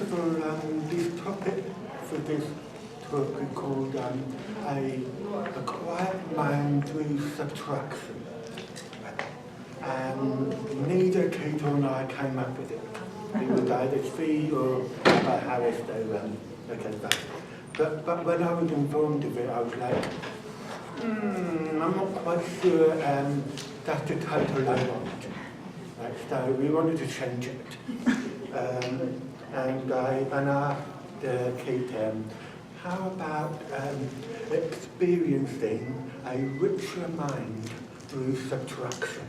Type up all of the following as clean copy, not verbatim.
of all, this topic for this talk is called a quiet mind through subtraction. And neither Kate or I came up with it. It was either Fee or by Harris, okay, but when I was informed of it, I was like, I'm not quite sure that's the title I want. Right, so we wanted to change it. And I asked Kate, how about experiencing a richer mind through subtraction?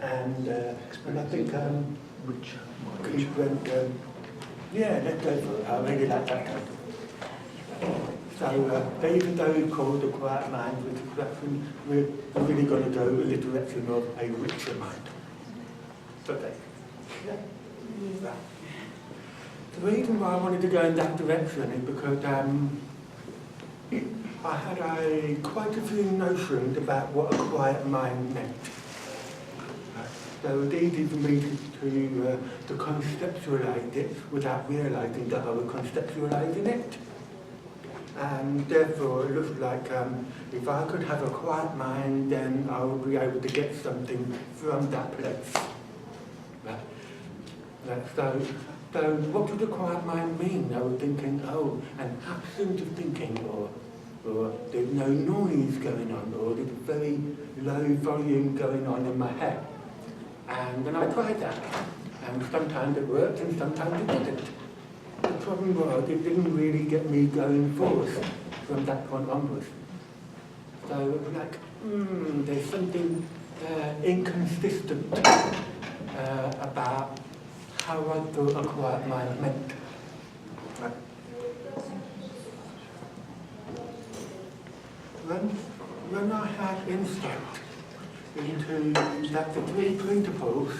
And I think Kate went, yeah, let's go for it. I really like that title. So even though we called the quiet mind with subtraction, we're really going to go in the direction of a richer mind. Okay. Yeah. The reason why I wanted to go in that direction is because I had quite a few notions about what a quiet mind meant. So it was easy for me to conceptualize it without realizing that I was conceptualizing it. And therefore it looks like if I could have a quiet mind, then I would be able to get something from that place. So what does a quiet mind mean? I was thinking, an absence of thinking, or there's no noise going on, or there's a very low volume going on in my head. And then I tried that. And sometimes it worked and sometimes it didn't. The problem was it didn't really get me going forward from that point onwards. So it was like, there's something inconsistent about how I thought a quiet mind meant. When I had insight into that the three principles,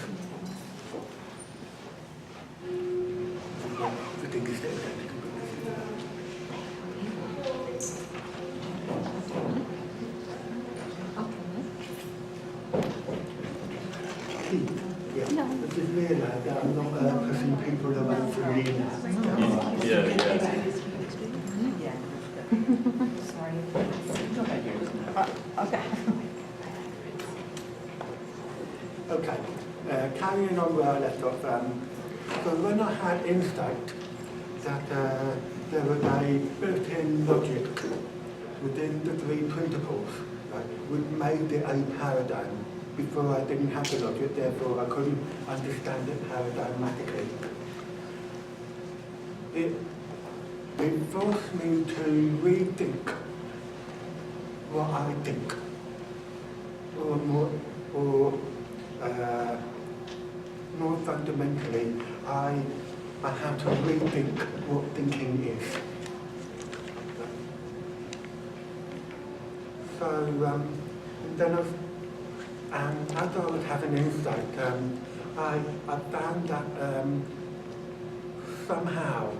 I just realised that I'm not pushing people away from me now. Yeah. Sorry. Okay. Carrying on where I left off. So when I had insight that there was a built-in logic within the three principles, right, which made it a paradigm. Before I didn't have the logic, therefore I couldn't understand it paradigmatically. It forced me to rethink what I think, or more fundamentally, I had to rethink what thinking is. So then and as I was having insight, I found that somehow,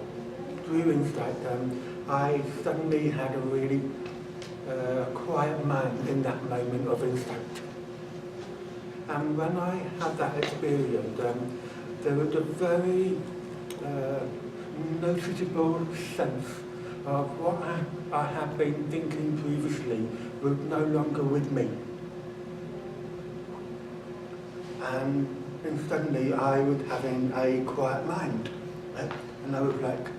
through insight, I suddenly had a really quiet mind in that moment of insight. And when I had that experience, there was a very noticeable sense of what I had been thinking previously was no longer with me. And suddenly I was having a quiet mind. Right? And I was like,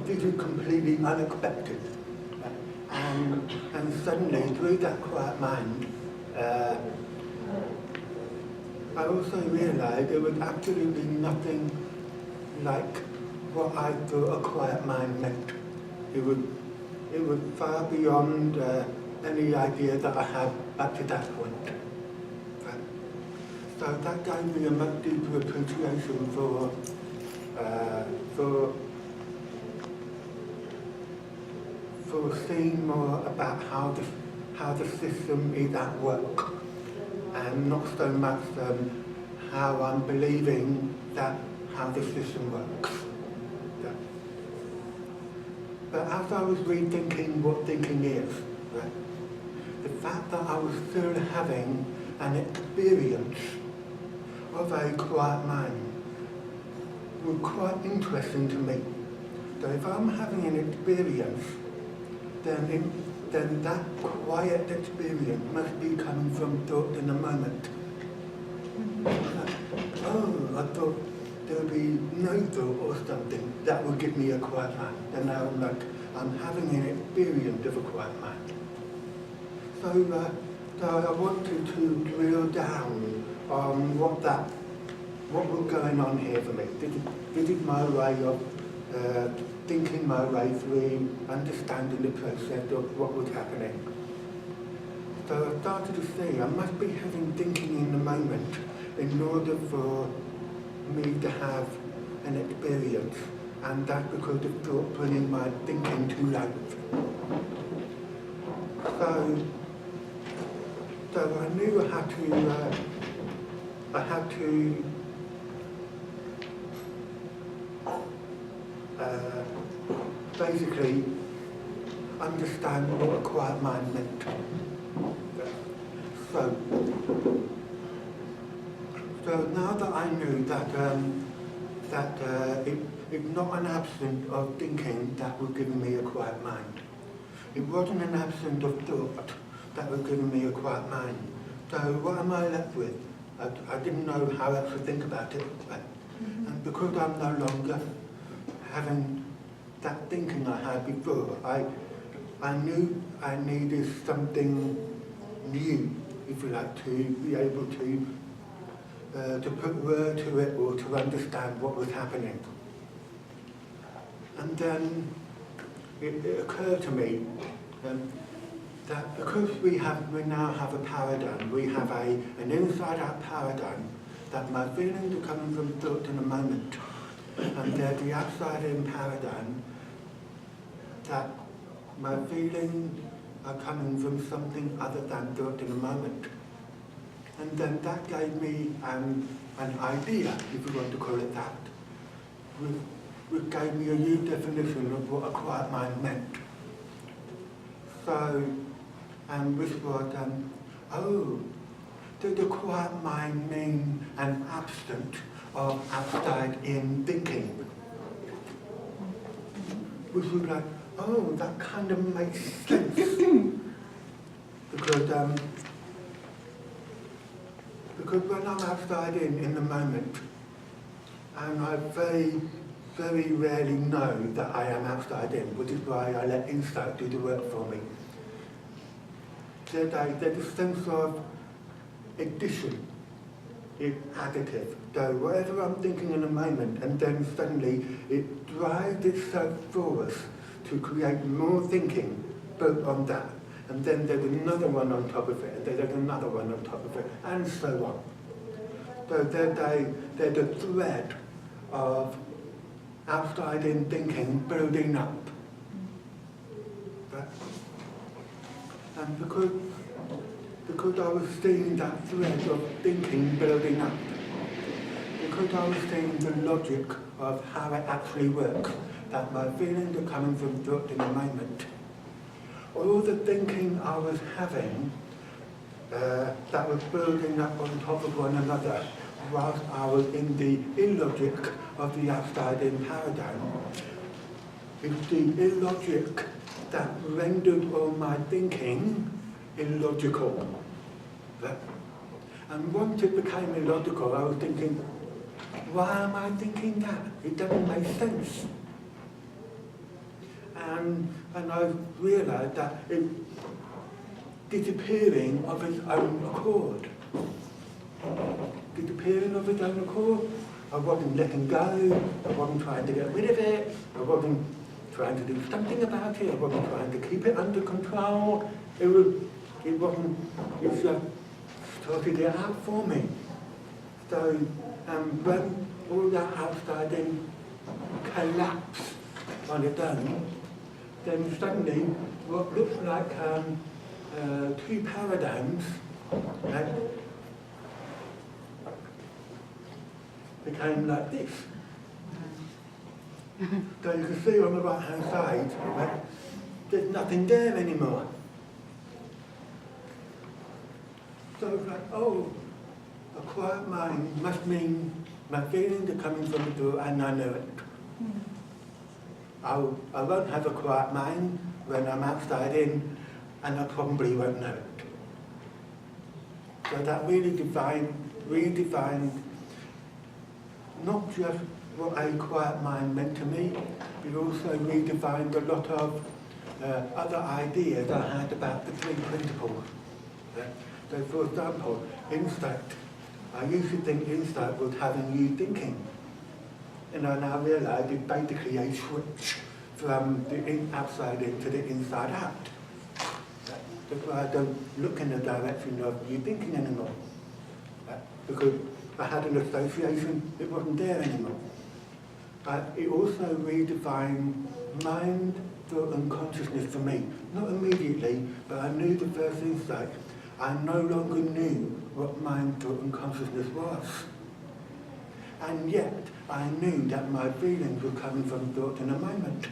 this is completely unexpected. And suddenly, through that quiet mind, I also realized there was absolutely nothing like what I thought a quiet mind meant. It was far beyond any idea that I had up to that point. So that gave me a much deeper appreciation for seeing more about how the system is at work, and not so much how I'm believing that how the system works. Yeah. But as I was rethinking what thinking is, right, the fact that I was still having an experience of a quiet mind were quite interesting to me. So if I'm having an experience, then that quiet experience must be coming from thought in the moment. I thought there would be no thought or something that would give me a quiet mind. And now I'm having an experience of a quiet mind. So I wanted to drill down on what was going on here for me. This is my way of thinking my way through understanding the process of what was happening. So I started to see I must be having thinking in the moment in order for me to have an experience, and that's because of thought bringing my thinking to life. So I knew I had to basically understand what a quiet mind meant. So now that I knew that it's not an absence of thinking that was giving me a quiet mind. It wasn't an absence of thought that was giving me a quiet mind. So what am I left with? I didn't know how else to think about it. And because I'm no longer having that thinking I had before, I knew I needed something new, if you like, to be able to put word to it or to understand what was happening. And then it occurred to me that because we now have a paradigm, we have an inside-out paradigm, that my feelings are coming from thought in a moment, and there's the outside-in paradigm that my feelings are coming from something other than thought in a moment. And then that gave me an idea, if you want to call it that, which gave me a new definition of what a quiet mind meant. So, which was, did the quiet mind mean an absence of outside-in thinking? Which was like, that kind of makes sense. Because when I'm outside in the moment, and I very, very rarely know that I am outside in, which is why I let insight do the work for me. There's a sense of addition, it's additive. So whatever I'm thinking in a moment, and then suddenly it drives itself forward to create more thinking built on that. And then there's another one on top of it, and there's another one on top of it, and so on. So there's a thread of outside-in thinking building up. And because I was seeing that thread of thinking building up, because I was seeing the logic of how it actually works, that my feelings are coming from thought in a moment, all the thinking I was having that was building up on top of one another whilst I was in the illogic of the outside-in paradigm, it's the illogic that rendered all my thinking illogical. And once it became illogical, I was thinking, why am I thinking that? It doesn't make sense. And I realised that it's disappearing of its own accord. Disappearing of its own accord. I wasn't letting go, I wasn't trying to get rid of it, I wasn't trying to do something about it, I wasn't trying to keep it under control. It just sorted it out for me. So when all that outside in collapsed on its own, then suddenly what looks like two paradigms became like this. So you can see on the right hand side, there's nothing there anymore. So it's like, a quiet mind must mean My feelings are coming from the door and I know it. I won't have a quiet mind when I'm outside in, and I probably won't know it. So that really redefined not just what a quiet mind meant to me, but also redefined a lot of other ideas I had about the three principles. So for example, insight. I used to think insight was having you thinking. And I now realise it's basically a switch from the outside in to the inside out. That's why I don't look in the direction of you thinking anymore. Because I had an association, it wasn't there anymore. It also redefined mind, thought and consciousness for me. Not immediately, but I knew the first insight. I no longer knew what mind, thought and consciousness was. And yet, I knew that my feelings were coming from thought in a moment.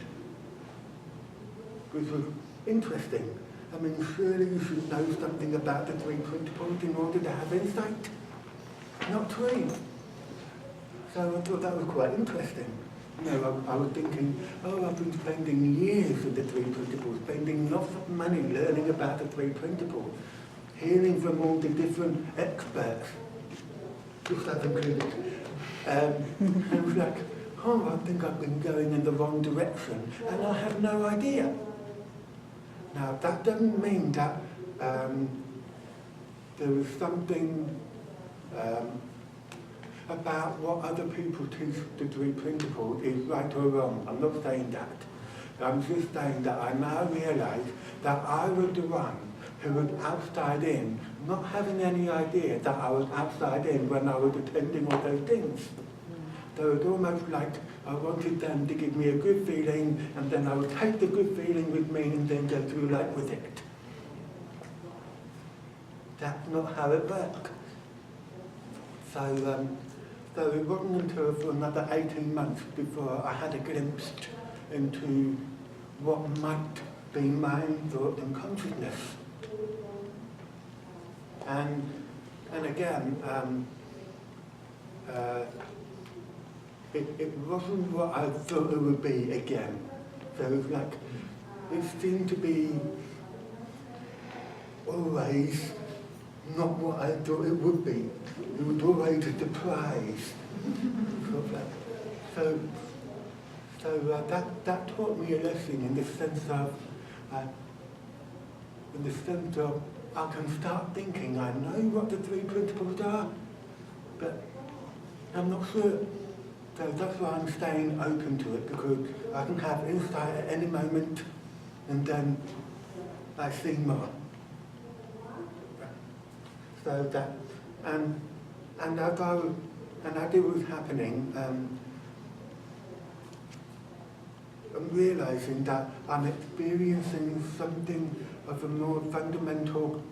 Which was interesting. I mean, surely you should know something about the three principles in order to have insight. Not true. So I thought that was quite interesting. You know, I was thinking, oh, I've been spending years with the three principles, spending lots of money learning about the three principles, hearing from all the different experts, just I've included. And it was like, oh, I think I've been going in the wrong direction, and I have no idea. Now, that doesn't mean that there is something about what other people teach the three principles is right or wrong. I'm not saying that. I'm just saying that I now realise that I was the one who was outside in, not having any idea that I was outside in when I was attending all those things. So it's almost like I wanted them to give me a good feeling, and then I would take the good feeling with me and then go through life with it. That's not how it works. So it wasn't until for another 18 months before I had a glimpse into what might be mind, thought and consciousness. And again, it wasn't what I thought it would be again. So it was like, it seemed to be always not what I thought it would be. It was always a surprise. So that taught me a lesson in the sense of I can start thinking I know what the three principles are, but I'm not sure. So that's why I'm staying open to it, because I can have insight at any moment, and then I see more. So that, and as it was happening, I'm realising that I'm experiencing something of a more fundamental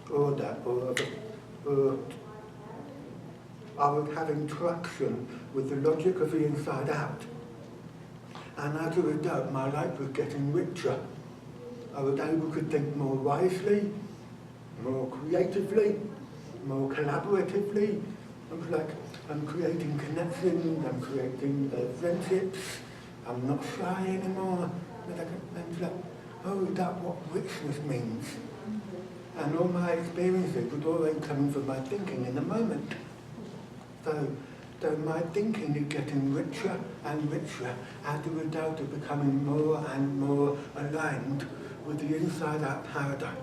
order, or I was having traction with the logic of the inside out. And as a result, my life was getting richer. I was able to think more wisely, more creatively, more collaboratively. I was like, I'm creating connections, I'm creating friendships, I'm not shy anymore. I'm like, oh, is that what richness means? And all my experiences was always coming from my thinking in the moment. So my thinking is getting richer and richer as a result of becoming more and more aligned with the inside-out paradigm.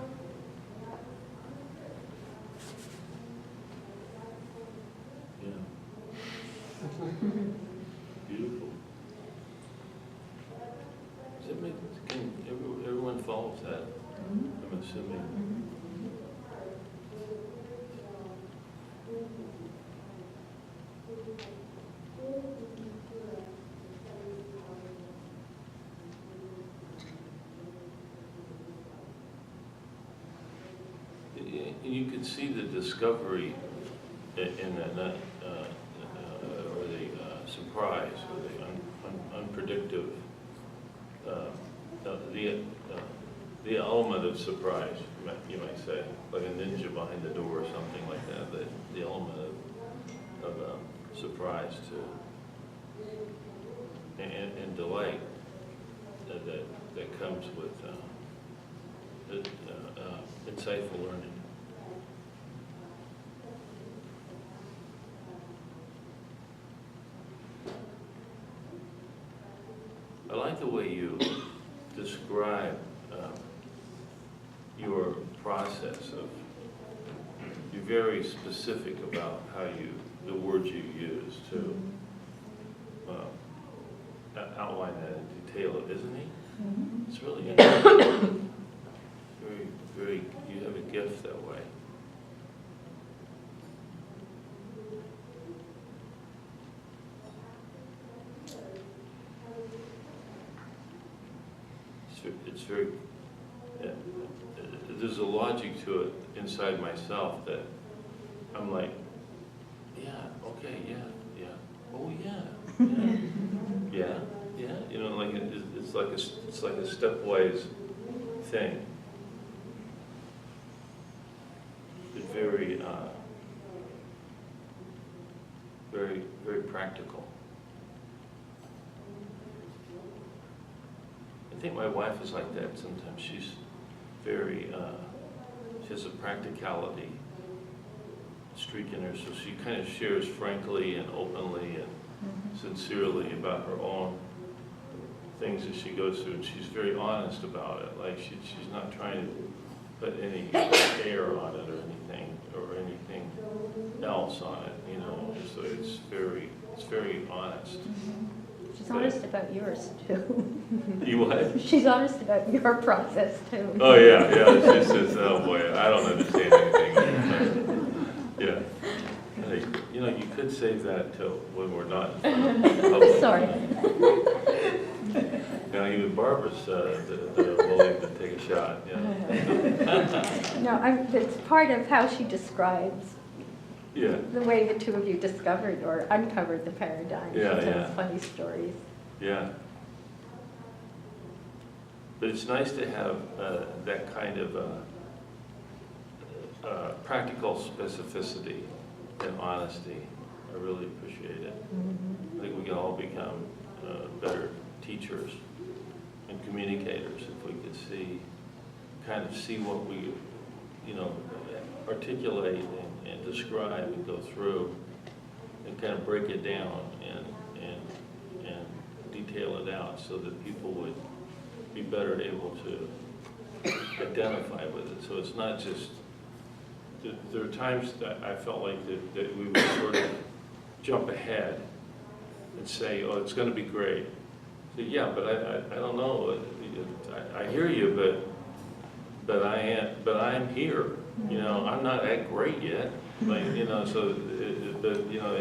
Yeah. Beautiful. Does it make, everyone follows that? I'm assuming. You can see the discovery in that, or the surprise, or the unpredictive, the element of surprise, you might say, like a ninja behind the door or something like that. The element of surprise to, and delight that comes with insightful learning. I like the way you describe your process of, you're very specific about how the words you use to outline that in detail, isn't he? Mm-hmm. It's really interesting. Very, you have a gift that way. It's very, there's a logic to it inside myself that I'm like, yeah, okay, yeah, oh yeah, yeah, you know, like it's like a stepwise thing. It's very, very practical. I think my wife is like that sometimes. She's very, she has a practicality streak in her, so she kind of shares frankly and openly and sincerely about her own things that she goes through, and she's very honest about it. Like she's not trying to put any air on it or anything else on it, you know. So it's very honest. She's honest about yours too. You what? She's honest about your process too. Oh yeah. She says, "Oh boy, I don't understand anything." Yeah. Hey, you know, you could save that till when we're not in public. Sorry. Now even Barbara's willing to take a shot. Yeah. No, it's part of how she describes Yeah. the way the two of you discovered or uncovered the paradigm. Yeah, She tells yeah. funny stories. Yeah. But it's nice to have that kind of practical specificity and honesty. I really appreciate it. I think we can all become better teachers and communicators if we could see what we, you know, articulate and describe and go through and kind of break it down and detail it out so that people would be better able to identify with it. So it's not just, there are times that I felt like that we would sort of jump ahead and say, oh, it's going to be great. So, yeah, but I don't know. I hear you, but I am here. You know, I'm not that great yet. Like, you know, so but you know,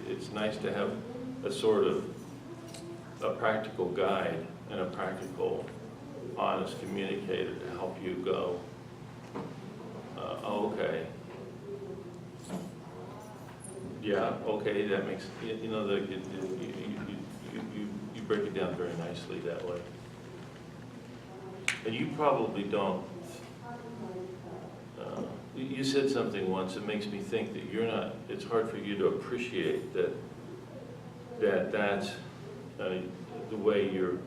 it's nice to have a sort of a practical guide and a practical, honest communicator to help you go. Oh, okay. Yeah, okay. That makes, you know, you break it down very nicely that way. And you probably don't. You said something once that makes me think that you're not. It's hard for you to appreciate that's the way you're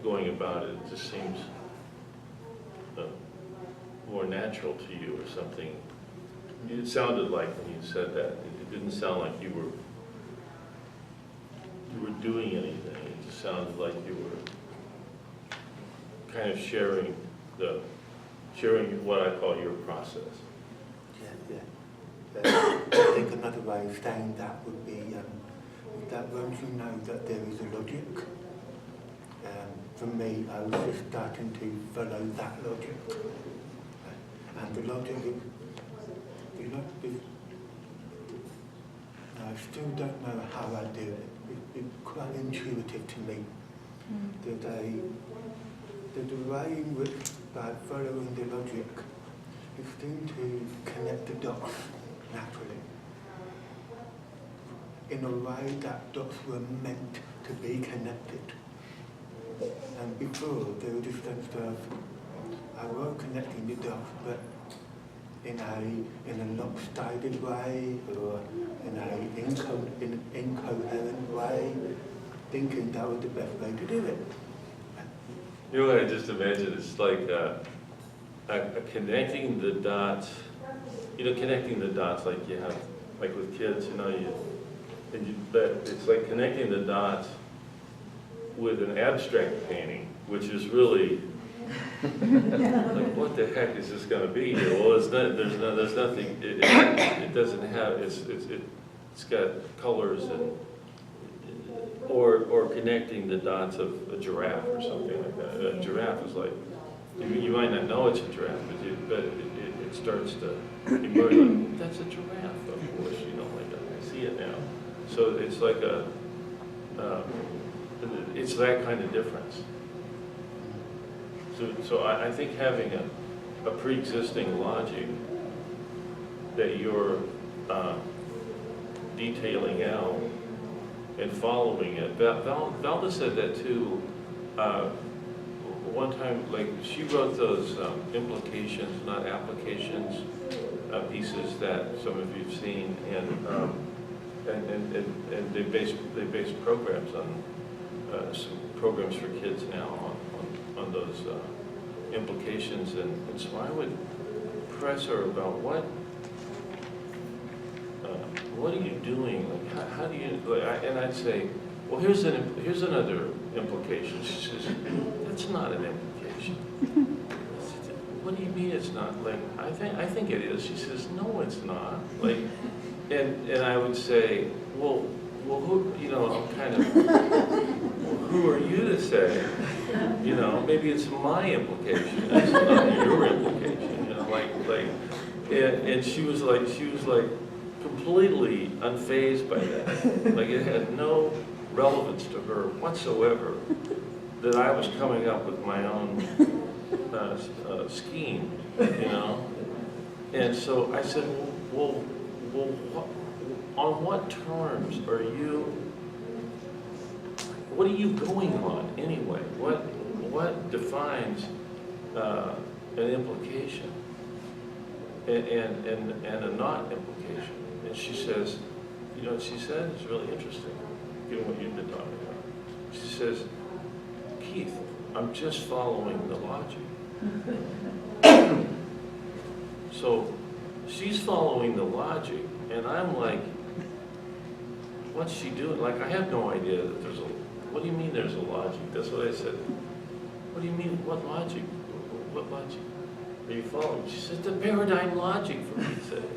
going about it. It just seems more natural to you or something. It sounded like when you said that. It didn't sound like you were doing anything. It just sounded like you were kind of sharing what I call your process. Yeah. I think another way of saying that would be that once you know that there is a logic, for me, I was just starting to follow that logic. And the logic is, I still don't know how I do it. It's quite intuitive to me. There's a way in which, by following the logic, you seem to connect the dots naturally. In a way that dots were meant to be connected. And before, there was this sense of, I was connecting the dots, but in a lopsided way, or in an incoherent way, thinking that was the best way to do it. You know what I just imagine? It's like connecting the dots. You know, connecting the dots like you have, like with kids. You know, but it's like connecting the dots with an abstract painting, which is really like, what the heck is this going to be here? Well, it's not. There's nothing. It doesn't have. It's got colors and. Or connecting the dots of a giraffe or something like that. A giraffe is like, you might not know it's a giraffe, but it starts to emerge like, that's a giraffe, of course, you know, like I see it now. So it's like it's that kind of difference. So I think having a pre-existing logic that you're detailing out and following it. Valda said that too. One time, like she wrote those implications, not applications, pieces that some of you've seen, and they base programs on some programs for kids now on those implications, and so I would press her about what are you doing? Like, how do you? Like, and I'd say, well, here's another implication. She says, that's not an implication. What do you mean it's not? Like, I think it is. She says, no, it's not. Like, and I would say, well, who? You know, I'm kind of, who are you to say? You know, maybe it's my implication. It's not your implication. You know, like, and she was like. Completely unfazed by that. Like it had no relevance to her whatsoever that I was coming up with my own scheme, you know? And so I said, well, on what terms are you, what are you going on anyway? What defines an implication and a not implication? And she says, you know what she said? It's really interesting, given what you've been talking about. She says, Keith, I'm just following the logic. So she's following the logic, and I'm like, what's she doing? Like, I have no idea that there's what do you mean there's a logic? That's what I said. What do you mean, what logic? What logic? Are you following? She said, the paradigm logic, for Pete's sake.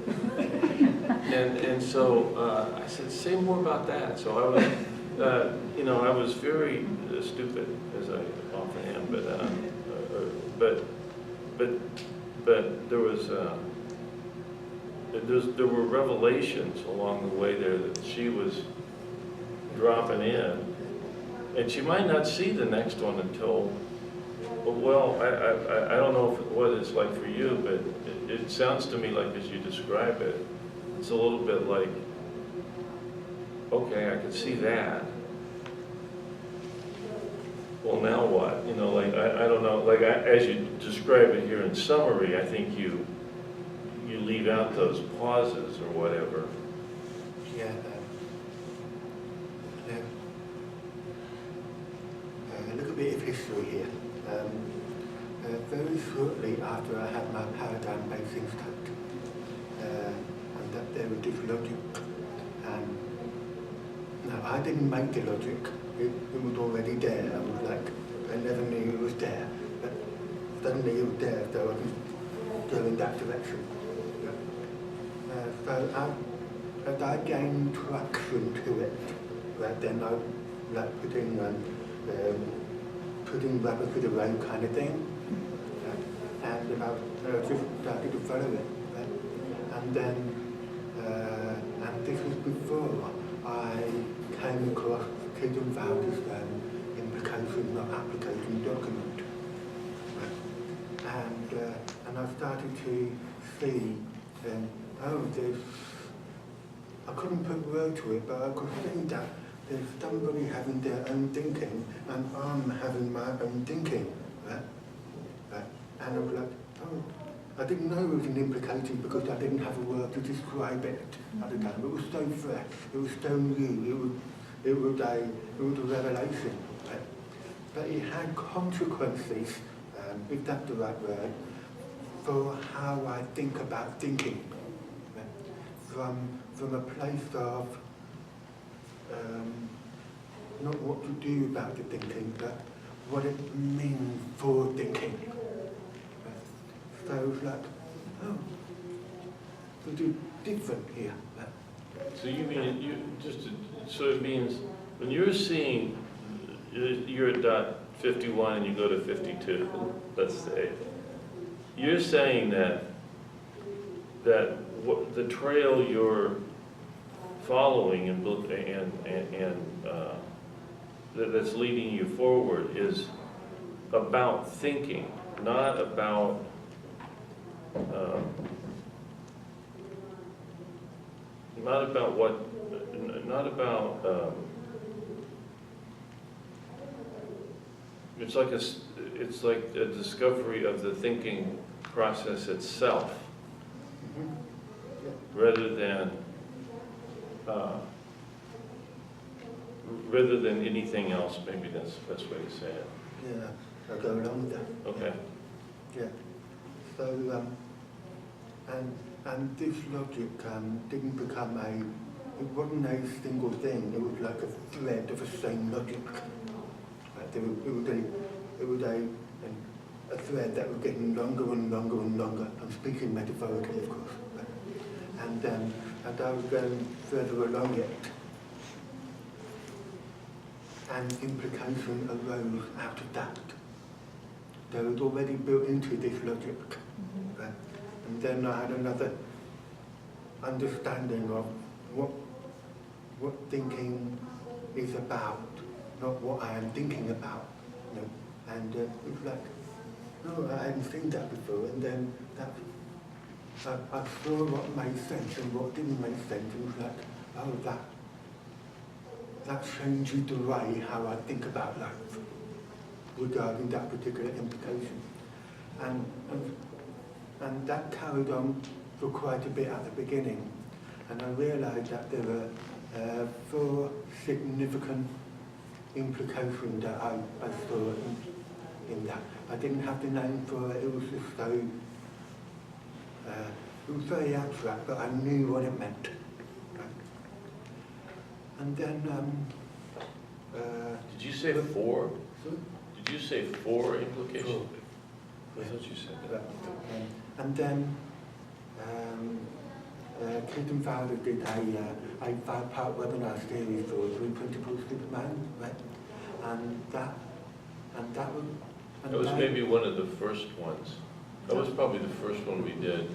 And so I said, say more about that. So I was, you know, I was very stupid, as I often am, but there were revelations along the way there that she was dropping in, and she might not see the next one until. Well, I don't know what it's like for you, but it sounds to me like, as you describe it, it's a little bit like, okay, I can see that. Well, now what? You know, like, I don't know, like, as you describe it here in summary, I think you leave out those pauses or whatever. Yeah. A little bit of history here. Very shortly after I had my paradigm-based instinct, and that there was this logic, and now I didn't make the logic, it was already there. I was like, I never knew it was there, but suddenly it was there, so I was going that direction. So as I gained traction to it, then I like putting rabbit to the road kind of thing, and I just started to follow it, and then and this was before I came across Kids and Values implication, not application document, and I started to see, I couldn't put word to it, but I could see that there's somebody having their own thinking, and I'm having my own thinking, right? And I was like, I didn't know it was an implication because I didn't have a word to describe it at the time. It was so fresh, it was so new, it was a revelation. But it had consequences, if that's the right word, for how I think about thinking. From a place of not what to do about the thinking, but what it means for thinking. So it was like, oh, we do different here. So you mean, so it means, when you're seeing, you're at dot 51 and you go to 52, let's say, you're saying that what the trail you're following and that's leading you forward is about thinking, not about it's like a discovery of the thinking process itself, rather than anything else. Maybe that's the best way to say it. Yeah, I'll go along with that. Okay. Yeah. So, and this logic didn't become it wasn't a single thing. It was like a thread of the same logic. It was a thread that was getting longer and longer and longer. I'm speaking metaphorically, of course. And I was going further along it. And implication arose out of that. There was already built into this logic. Right? And then I had another understanding of what thinking is about, not what I am thinking about. You know? And it was like, no, I hadn't seen that before. And then I saw what made sense and what didn't make sense. It was like, oh, that changes the way how I think about life regarding that particular implication. And that carried on for quite a bit at the beginning. And I realised that there were 4 significant implications that I saw in that. I didn't have the name for it, it was just so, it was very abstract, but I knew what it meant. And then, did you say 4? Sorry? Did you say 4 implications? 4. I thought you said that. And then, Kate and Fowler did a 5-part webinar series for 3 Principles to the Man, right? And that was... That was maybe one of the first ones. That was probably the first one we did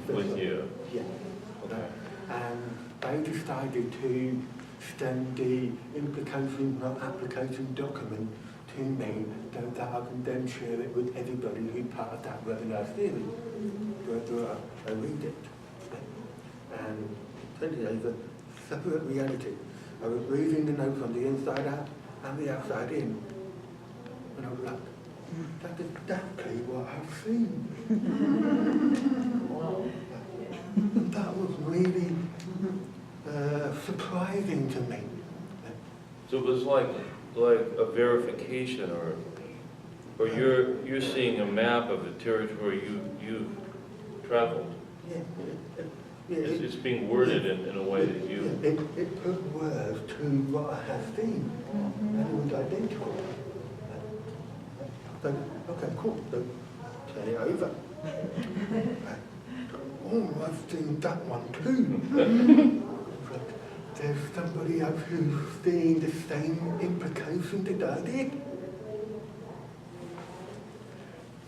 with you. Yeah. Okay. And they decided to send the implication, not application document to me so that I can then share it with everybody who's part of that webinar series. So I read it. And essentially, it's a separate reality. I was reading the notes on the inside out and the outside in. And I was like, that's exactly what I've seen. Wow. And that was really surprising to me. So it was like a verification, or you're seeing a map of the territory you've traveled. Yeah. It's being worded in a way that you... It put words to what I had seen, and it was identical. So, okay, cool, so turn it over. Oh, I've seen that one too. There's somebody else who's seeing the same implication that I did.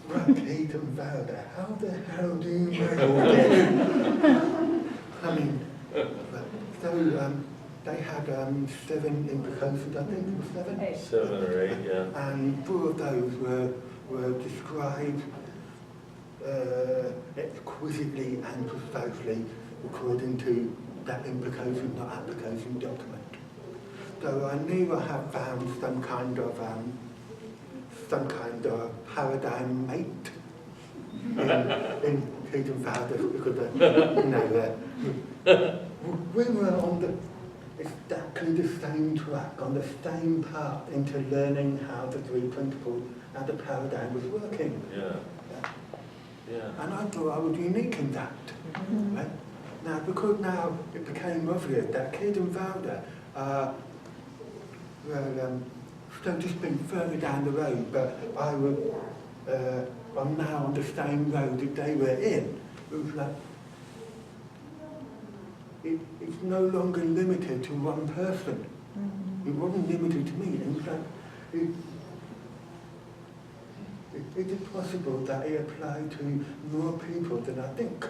Right, Kate and Valda, how the hell do you know all this? I mean, so they had 7 implications, I think it was 7? 7 or 8, yeah. And 4 of those were described exquisitely and precisely according to that implication, not application document. So I knew I had found some kind of paradigm mate in Kedenwalders because we were on exactly the same track, on the same path into learning how the three principles, how the paradigm was working. Yeah. And I thought I was unique in that. Right? Now, because now it became obvious that Kedenwalder still just been further down the road, but I'm now on the same road that they were in. It was like, it's no longer limited to one person. It wasn't limited to me. It was like, is it possible that it applied to more people than I think?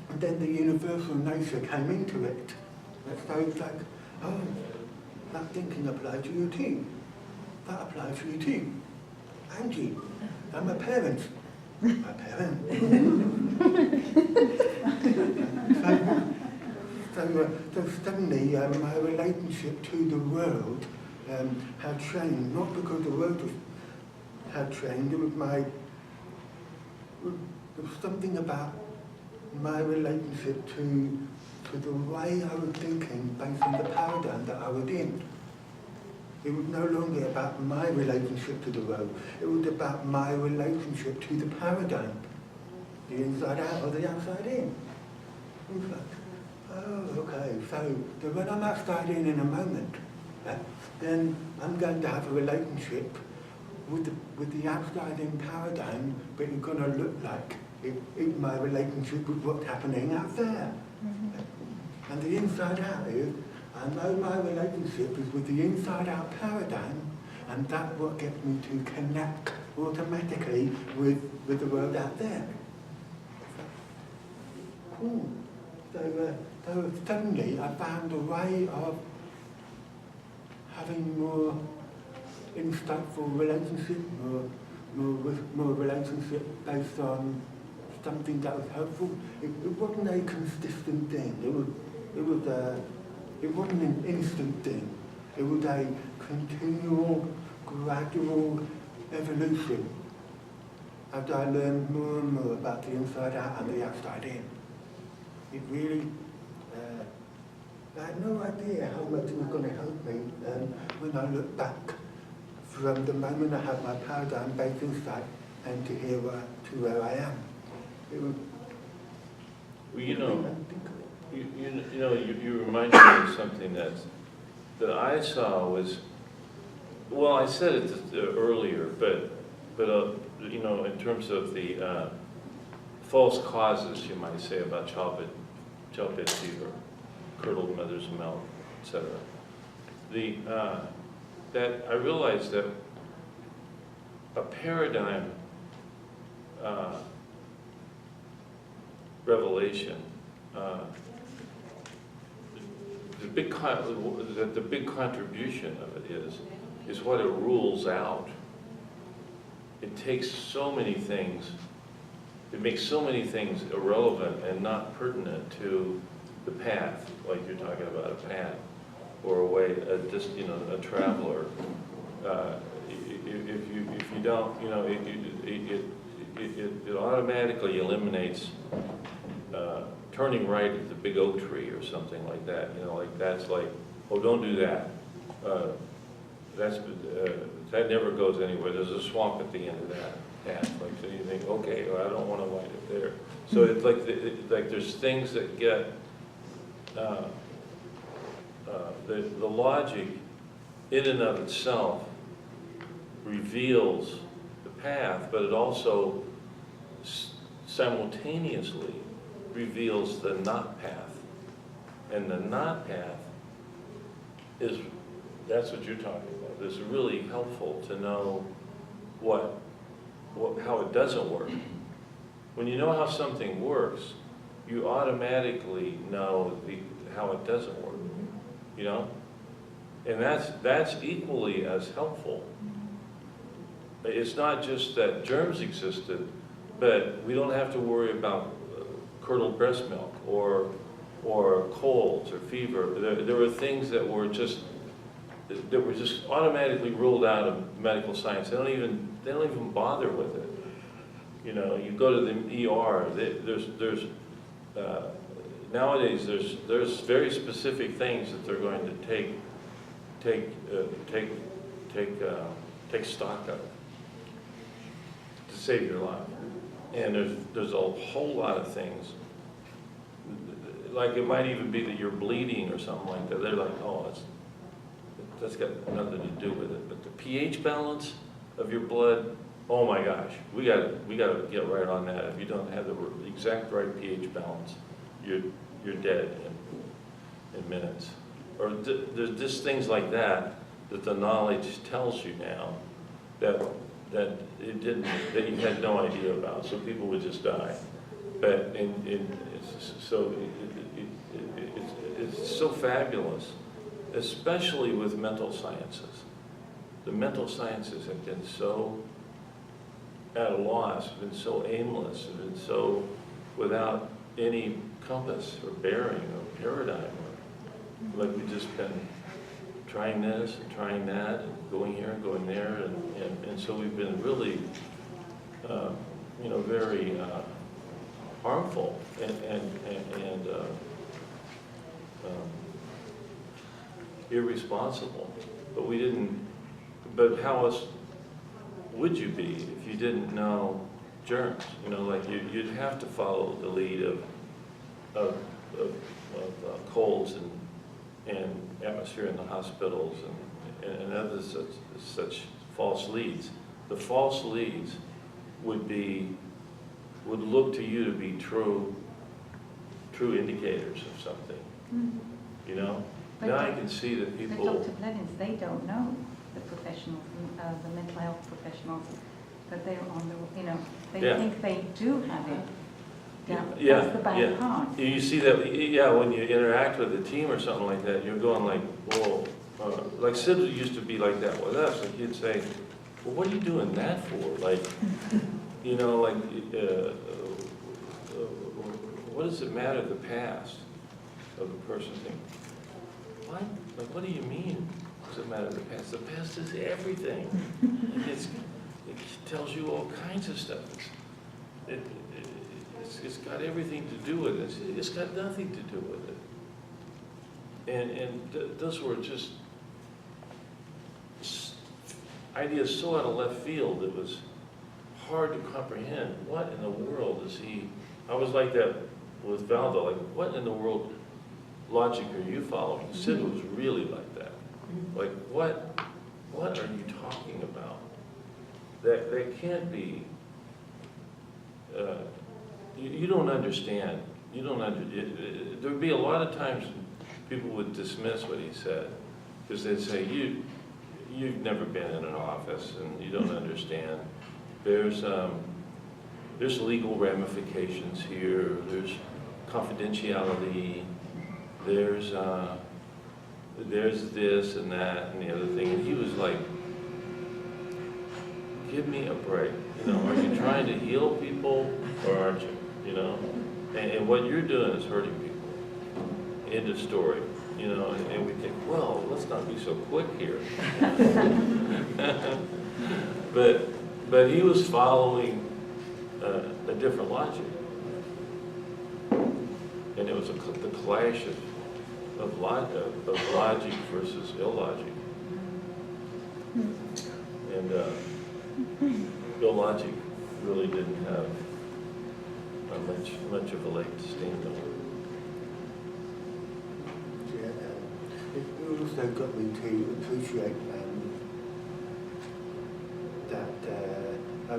And then the universal nature came into it. So it's like, oh, that thinking applies to you too. That applies to you too. Angie, and my parents. My parents. So suddenly my relationship to the world had changed, not because the world had changed, it was there was something about my relationship to the way I was thinking based on the paradigm that I was in. It was no longer about my relationship to the world, it was about my relationship to the paradigm, the inside out or the outside in. It was like, oh, okay, so when I'm outside in a moment, then I'm going to have a relationship with the outside in paradigm, but it's going to look like my relationship with what's happening out there. And the inside out is, I know my relationship is with the inside out paradigm, and that's what gets me to connect automatically with the world out there. Cool. So suddenly I found a way of having more insightful relationship, more relationship based on something that was helpful. It wasn't a consistent thing. It wasn't an instant thing. It was a continual, gradual evolution as I learned more and more about the inside out and the outside in. It really, I had no idea how much it was going to help me when I look back from the moment I had my paradigm based insight and to where I am. It was, well, you reminded me of something that I saw was, well, I said it earlier, but in terms of the false causes, you might say, about childbed fever, curdled mother's milk, etc. That I realized that a paradigm revelation, the big contribution of it is what it rules out. It takes so many things, it makes so many things irrelevant and not pertinent to the path, like you're talking about a path, or a way, a traveler. If you don't, it automatically eliminates turning right at the big oak tree or something like that. That's like, oh, don't do that. That never goes anywhere. There's a swamp at the end of that path. So you think, okay, well, I don't want to wind up there. So it's like there's things that get the logic in and of itself reveals the path, but it also simultaneously reveals the not path. And the not path that's what you're talking about. It's really helpful to know how it doesn't work. When you know how something works, you automatically know how it doesn't work, And that's equally as helpful. It's not just that germs existed, but we don't have to worry about curdled breast milk or colds or fever. There were things that were just automatically ruled out of medical science. They don't even bother with it. You know, you go to the ER, nowadays there's very specific things that they're going to take stock of to save your life. And there's a whole lot of things, like it might even be that you're bleeding or something like that. They're like, oh, that's got nothing to do with it. But the pH balance of your blood, oh my gosh, we got to get right on that. If you don't have the exact right pH balance, you're dead in minutes. Or there's just things like that the knowledge tells you now that you had no idea about. So people would just die. But it's so fabulous, especially with mental sciences. The mental sciences have been so at a loss, have been so aimless, have been so without any compass or bearing or paradigm. Like we've just been trying this and trying that and going here and going there. And so we've been really, very harmful and irresponsible. But we didn't, but how else would you be if you didn't know germs? You know, like you'd have to follow the lead of colds and atmosphere in the hospitals and other such false leads. The false leads would look to you to be true indicators of something. Mm-hmm. You know? But now I can see that people. But Dr. Blevens, they don't know, the professionals, the mental health professionals, that they're on the, they think they do have it. That's the bad part. You see that, when you interact with a team or something like that, you're going like, whoa. Like Sid used to be like that with us. Like he'd say, well, what are you doing that for? Like, what does it matter the past of the person? What? Like, what do you mean? Does it matter the past? The past is everything. It tells you all kinds of stuff. It's got everything to do with it. It's got nothing to do with it. And those were just ideas so out of left field, it was hard to comprehend. What in the world is he? I was like that with Valdo, like, what in the world logic are you following? Sid was really like that. Like, what are you talking about? That can't be, you don't understand. There would be a lot of times people would dismiss what he said, because they'd say, you've never been in an office and you don't understand. There's legal ramifications here, there's confidentiality, there's this and that and the other thing. And he was like, give me a break. Are you trying to heal people or aren't you? And what you're doing is hurting people. End of story. And we think, well, let's not be so quick here. But he was following a different logic. And it was the clash of logic versus illogic. And illogic really didn't have much of a leg to stand on. It also got me to appreciate that I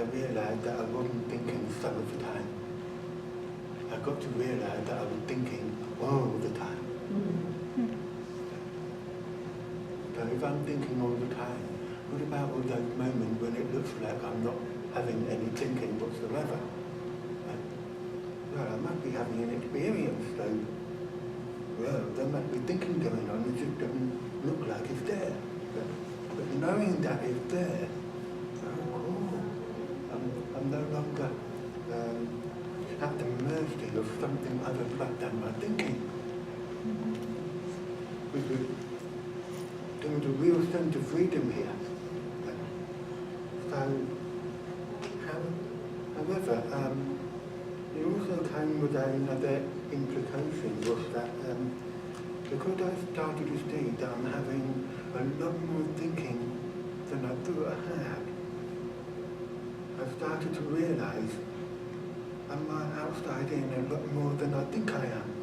realised that I wasn't thinking some of the time. I got to realise that I was thinking all the time. Mm-hmm. So if I'm thinking all the time, what about all those moments when it looks like I'm not having any thinking whatsoever? Well, I might be having an experience, so well, there might be thinking going on, it just doesn't look like it's there. But knowing that it's there, oh, cool. I'm no longer at the mercy of something other than my thinking. There was a real sense of freedom here. So, However, it also came with another implication, was that because I started to see that I'm having a lot more thinking than I thought I had, I started to realise am I outside in a lot more than I think I am.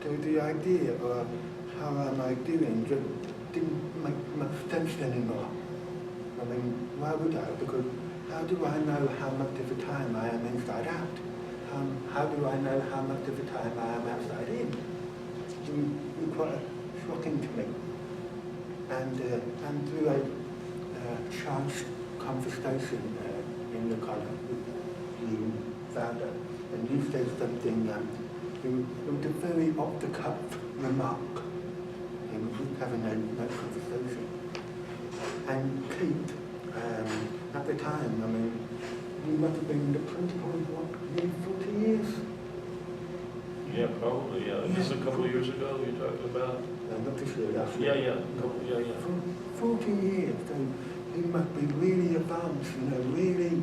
So the idea of how am I doing just didn't make much sense anymore. I mean, why would I? Because how do I know how much of the time I am inside out? How do I know how much of the time I am outside in? It's quite shocking to me. And through a chance conversation in the college with the founder, and you said something, it was a very off-the-cuff remark. We were having a conversation. And Kate, at the time, I mean, you must have been the principal of what, nearly 40 years? Yeah, probably, yeah. Just a couple of years ago you're talking about? Not this year, last Yeah, year. yeah. 40 years, so he must be really advanced, really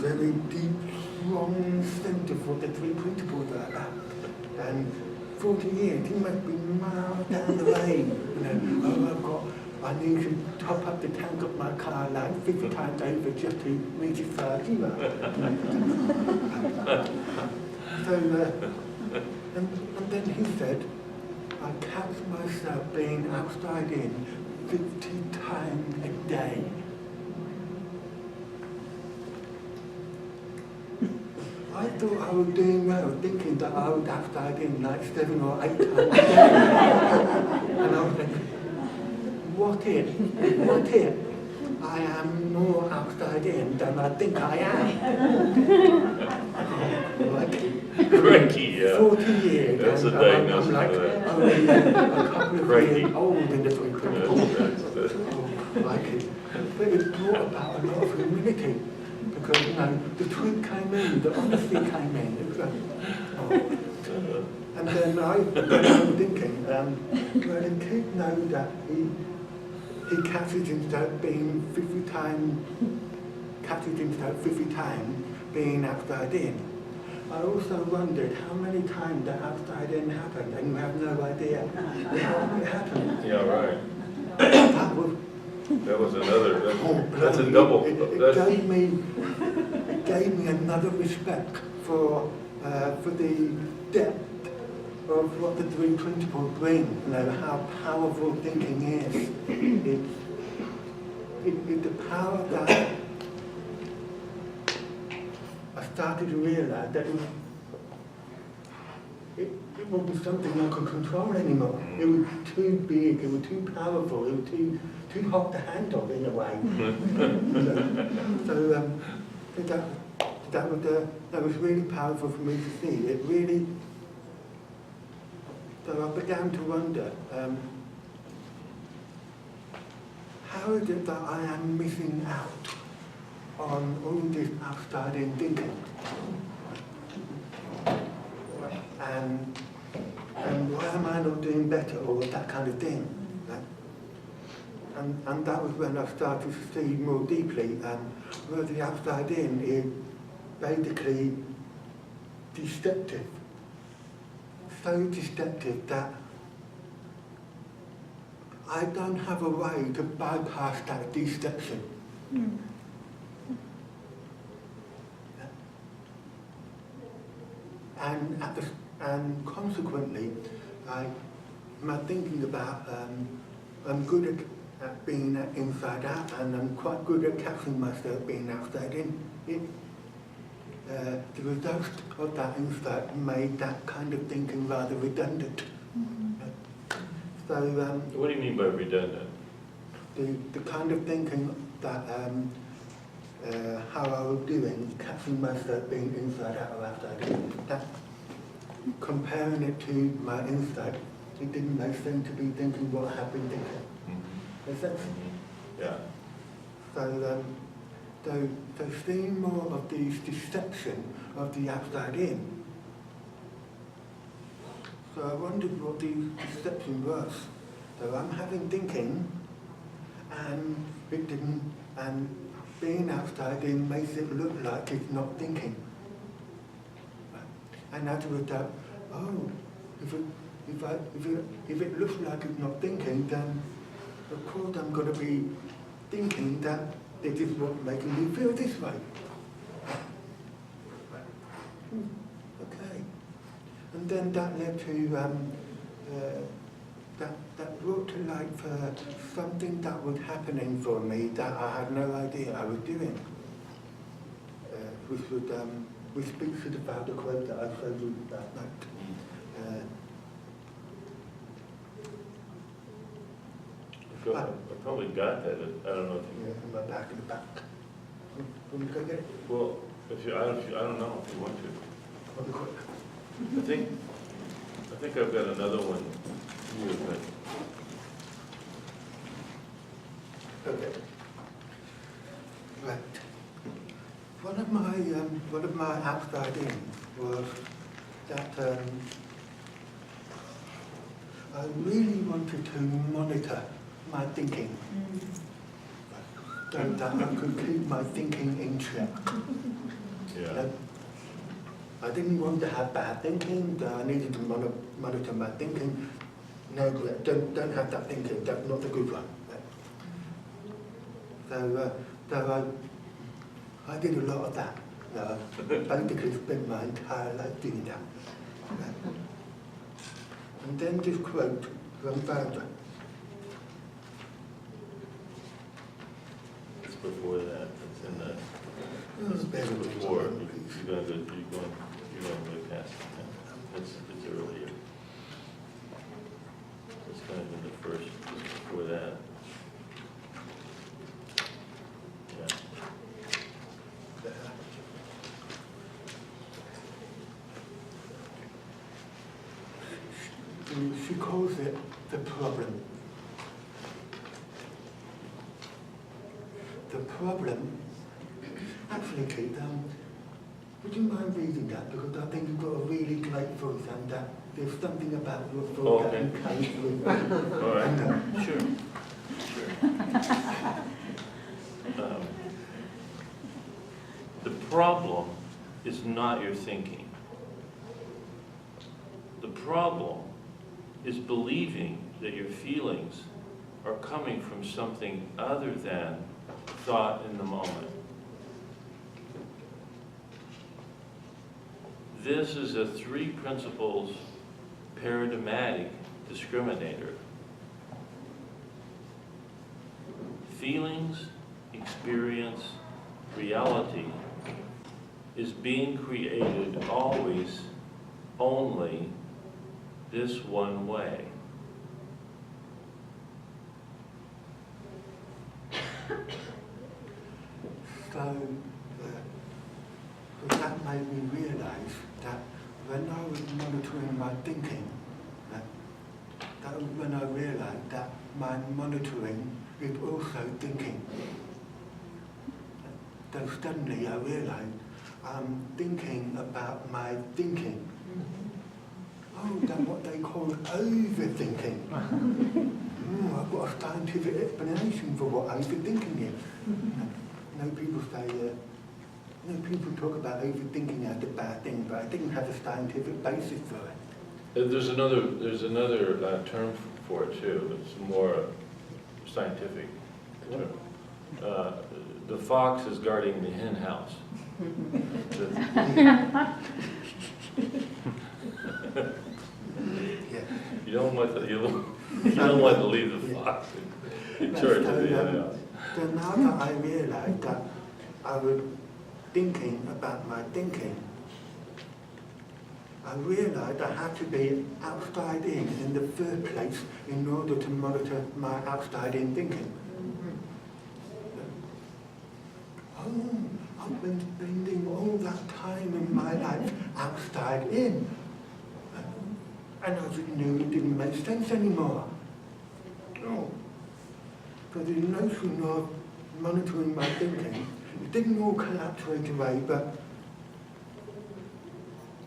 very deep, strong sense of what the three principles are about. And 40 years, he must be miles down the lane, I need to top up the tank of my car like 50 times over just to reach its zero. So, and then he said, I catch myself being outside in 50 times a day. I thought I was doing well, thinking that I was outside in like 7 or 8 times a day. And I was thinking, what if I am more outside in than I think I am? Crikey, yeah. 40 years. That's a and diagnosis I'm like for that. only a couple of Crikey. years old in the three principles. That's But it brought about a lot of humility because, the truth came in, the honesty came in. It was like, And then I was thinking, well, the kid knows that he catches himself being 50 times being outside in. I also wondered how many times that outside in happened, and you have no idea how it happened. Yeah, right. That was That's a double. It gave me another respect for the depth of what the three principles bring, how powerful thinking is. It's the power that I started to realize that it wasn't something I could control anymore. It was too big, it was too powerful, it was too hot to handle in a way. That was really powerful for me to see. It really. So I began to wonder, how is it that I am missing out on all this outside-in thinking? And why am I not doing better, or that kind of thing? And that was when I started to see more deeply where the outside-in is basically deceptive. So deceptive that I don't have a way to bypass that deception. And consequently, my thinking about I'm good at being inside out, and I'm quite good at catching myself being outside in. The result of that insight made that kind of thinking rather redundant. So, what do you mean by redundant? The kind of thinking that how I was doing, catching myself being inside out or outside in, that comparing it to my insight, it didn't make sense to be thinking what I have been thinking. Makes sense? Yeah. So seeing more of the deception of the outside in. So I wondered what the deception was. So I'm having thinking, and it didn't, and being outside in makes it look like it's not thinking. And as a result, oh, if it looks like it's not thinking, then of course I'm going to be thinking that this is what's making me feel this way. Okay. And then that led to, that brought to light for something that was happening for me that I had no idea I was doing. Which speaks about the quote that I showed you last night. I probably got that. I don't know if you. Yeah, in the back. Can you go get it? Well, I don't know if you want to. I think I've got another one here, but Okay. Right. One of my outside in was that I really wanted to monitor my thinking, so that I could keep my thinking in check. yeah. I didn't want to have bad thinking. That I needed to monitor my thinking. No, don't have that thinking. That's not a good one. So I did a lot of that. Basically spent my entire life doing that. And then this quote from Founder. It's before that. It's in the. It's Bear with me, before. please. You're going way past it. It's earlier. It's kind of in the first, just before that. Yeah. She calls it the problem. The problem, actually, Kate, would you mind reading that? Because I think you've got a really great voice and that there's something about your voice that you can through. All right. Sure. The problem is not your thinking. The problem is believing that your feelings are coming from something other than thought in the moment. This is a 3 principles paradigmatic discriminator. Feelings, experience, reality is being created always only this one way. So that made me realize that when I was monitoring my thinking, that was when I realized that my monitoring is also thinking. So suddenly I realized I'm thinking about my thinking. Oh, that's what they call overthinking. I've got a scientific explanation for what overthinking is. People say, people talk about overthinking as a bad thing, but I didn't have a scientific basis for it. There's another term for it too. It's more scientific term. The fox is guarding the hen house. Yeah. You don't want to leave the fox in charge of the hen house. So now that I realized that I was thinking about my thinking, I realized I had to be outside in the first place in order to monitor my outside in thinking. Oh, I've been spending all that time in my life outside in. And I just knew it didn't make sense anymore. Oh. So the notion of monitoring my thinking, it didn't all collapse right away, but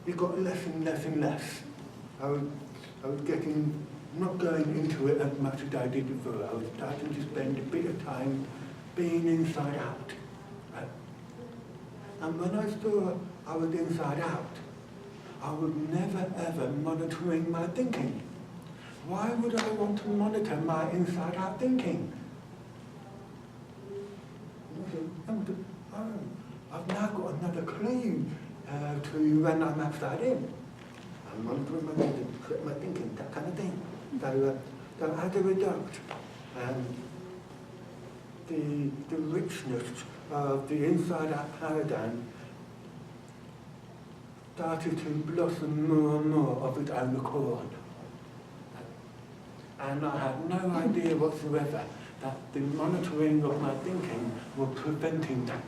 it got less and less and less. I was getting, not going into it as much as I did before. I was starting to spend a bit of time being inside out. And when I saw I was inside out, I was never ever monitoring my thinking. Why would I want to monitor my inside out thinking? I've now got another clue to when I'm upside in. I'm monitoring my thinking, that kind of thing. So as a result, the richness of the inside-out paradigm started to blossom more and more of its own accord. And I had no idea whatsoever that the monitoring of my thinking was preventing that.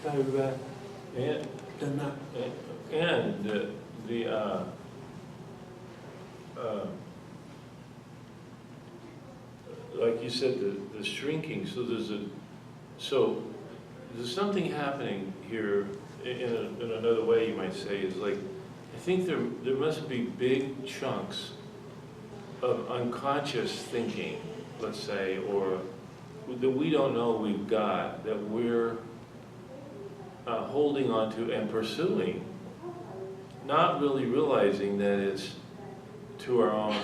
So, like you said, the shrinking. So there's something happening here in another way you might say is like, I think there must be big chunks of unconscious thinking, let's say, or that we don't know we've got, that we're holding on to and pursuing, not really realizing that it's to our own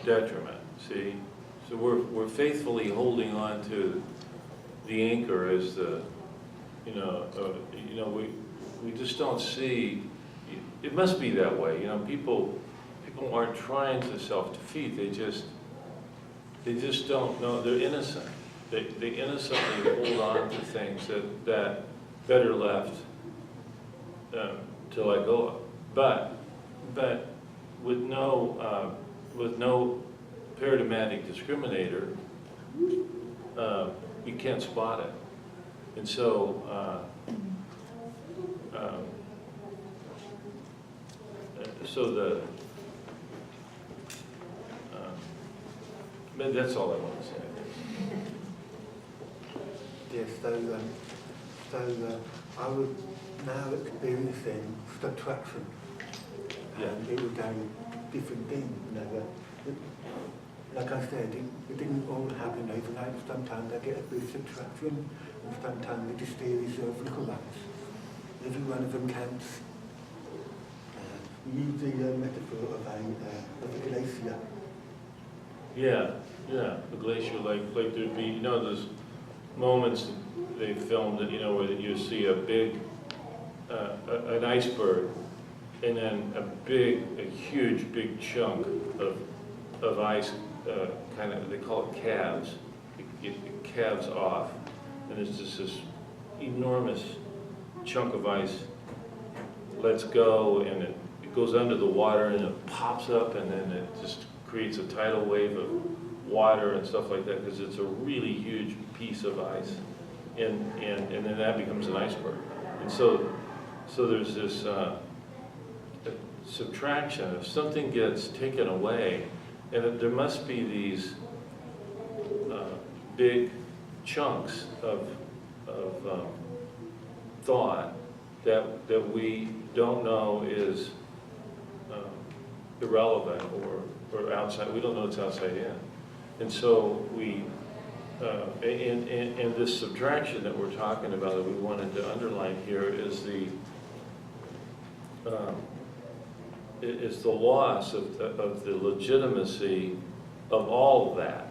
detriment, see? So we're faithfully holding on to the anchor as the, we just don't see, it must be that way, people aren't trying to self-defeat, they just don't know, they're innocent. They innocently hold on to things that better left to let go of. But with no paradigmatic discriminator, you can't spot it. And so, that's all I want to say. yes, so I was now experiencing subtraction. And it was a different thing. Like I said, it didn't all happen overnight. Sometimes I get a bit of subtraction, and sometimes it just series of little ones. Every one of them counts. We use the metaphor of a glacier. Yeah, the glacier, like there'd be, those moments they filmed that, where you see a big, an iceberg, and then a huge big chunk of ice, kind of, they call it calves. It calves off, and it's just this enormous chunk of ice lets go, and it goes under the water, and it pops up, and then it just creates a tidal wave of water and stuff like that, because it's a really huge piece of ice, and then that becomes an iceberg. And so there's this subtraction. If something gets taken away, and there must be these big chunks of thought that we don't know is irrelevant or outside. We don't know it's outside in. And so we, and this subtraction that we're talking about that we wanted to underline here is the loss of the legitimacy of all of that.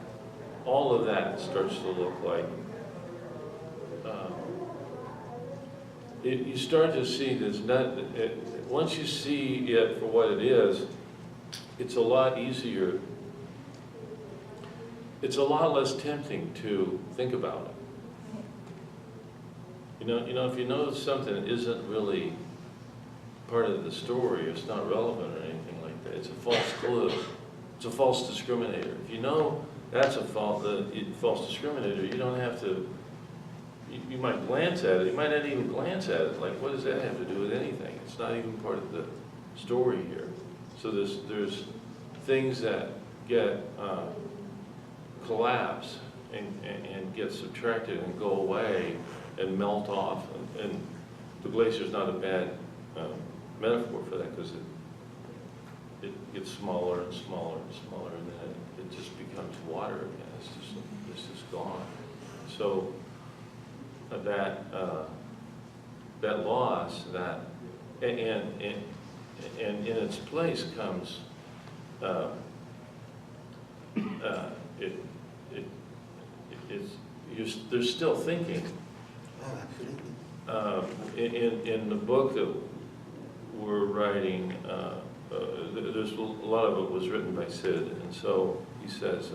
All of that starts to look like, you start to see this, once you see it for what it is, it's a lot easier, it's a lot less tempting to think about it. If you know something isn't really part of the story, it's not relevant or anything like that, it's a false clue, it's a false discriminator. If you know that's a false discriminator, you don't have to, you might glance at it, you might not even glance at it, like what does that have to do with anything? It's not even part of the story here. So there's things that get collapse and get subtracted and go away and melt off, and the glacier is not a bad metaphor for that, because it gets smaller and smaller and smaller, and then it just becomes water again. It's just gone. So that loss, and in its place comes there's still thinking. Oh, absolutely. In the book that we're writing, there's a lot of it was written by Sid, and so he says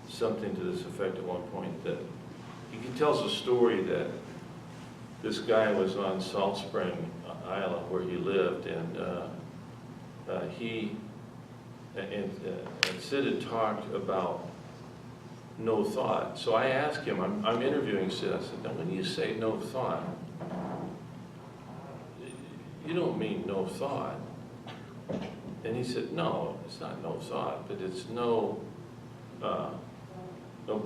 something to this effect at one point, that he tells a story that this guy was on Salt Spring Island where he lived, and Sid had talked about no thought. So I asked him, I'm interviewing Sid, I said, now when you say no thought, you don't mean no thought. And he said, no, it's not no thought, but it's no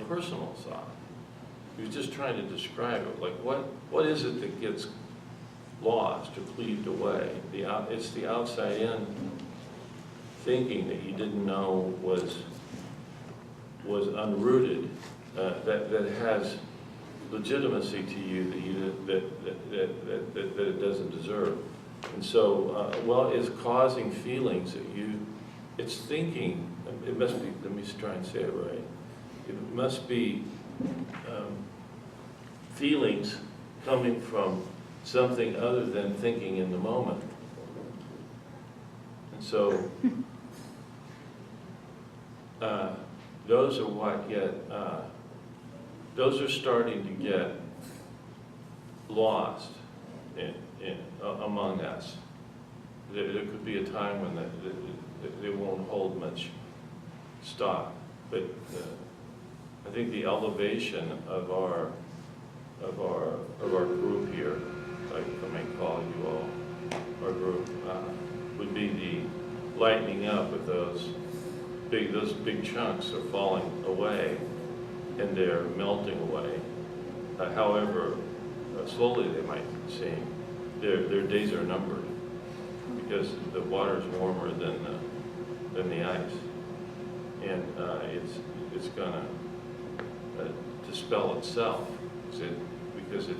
personal thought. He was just trying to describe it, like what is it that gets lost or cleaved away? It's the outside in thinking that you didn't know was unrooted, that has legitimacy to you that it doesn't deserve. And so, it's causing feelings that it's thinking, it must be, let me try and say it right, it must be feelings coming from something other than thinking in the moment. And so, those are what those are starting to get lost among us. There could be a time when they won't hold much stock, but I think the elevation of our group here, like I may call you all our group, would be the lightening up of those big chunks are falling away and they're melting away. However slowly they might seem, their days are numbered because the water is warmer than the ice, and it's gonna dispel itself because it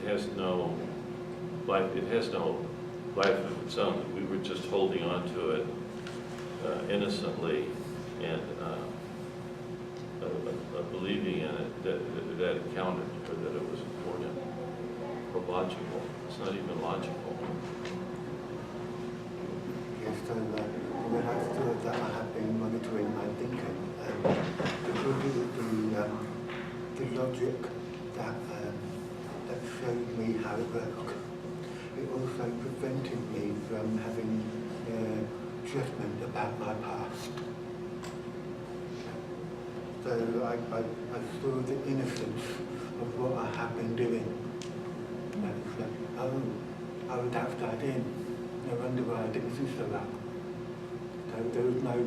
has no life. It has no life of its own. We were just holding on to it innocently and believing in it that it counted or that it was important or logical. It's not even logical. Yes, so when I thought that I had been monitoring my thinking, because of the logic that showed me how it worked, it also prevented me from having judgment about my past. So I saw the innocence of what I had been doing. And it's like, oh, that's that in. No wonder why I didn't see so well. So there was no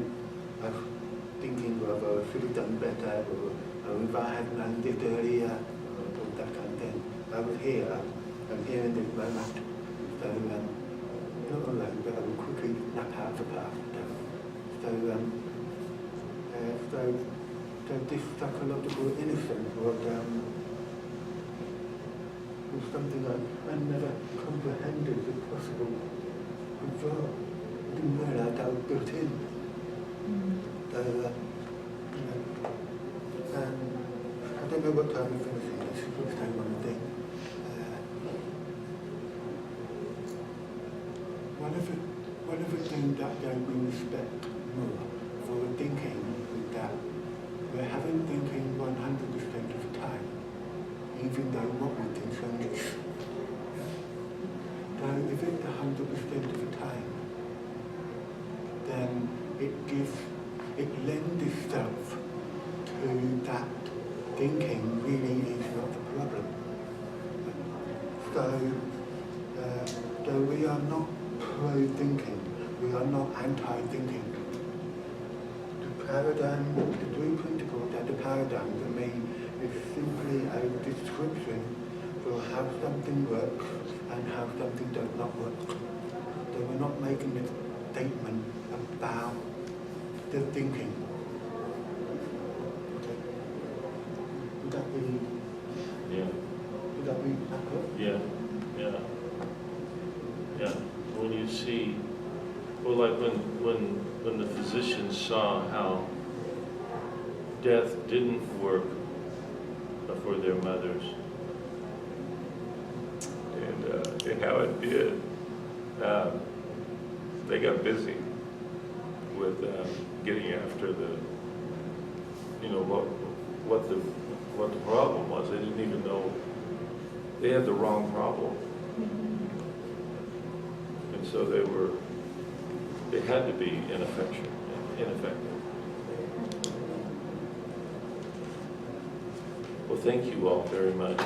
thinking of, oh, I should have done better, or if I had done this earlier, or that kind of thing. I was here, I'm here in this moment. So, not alone, but I would quickly snap out the past. So this psychological innocence was something I never comprehended as possible before. I didn't realize that was built in. So, I don't know what time we're finishing. Let's just say one thing. One of the things that gave me respect more for thinking is that we're having thinking 100% of the time, even though what we think changes. So if it's 100% of the time, then it lends itself to that thinking really is not the problem. So we are not pro-thinking, we are not anti-thinking. The three principles and the paradigm for me is simply a description for how something works and how something does not work. So they were not making a statement about their thinking. Okay. Would that be accurate? Yeah. When you see, well, like when the physicians saw how death didn't work for their mothers, and how it did, they got busy with getting after the, what the problem was. They didn't even know they had the wrong problem, and so they had to be ineffective. Well, thank you all very much.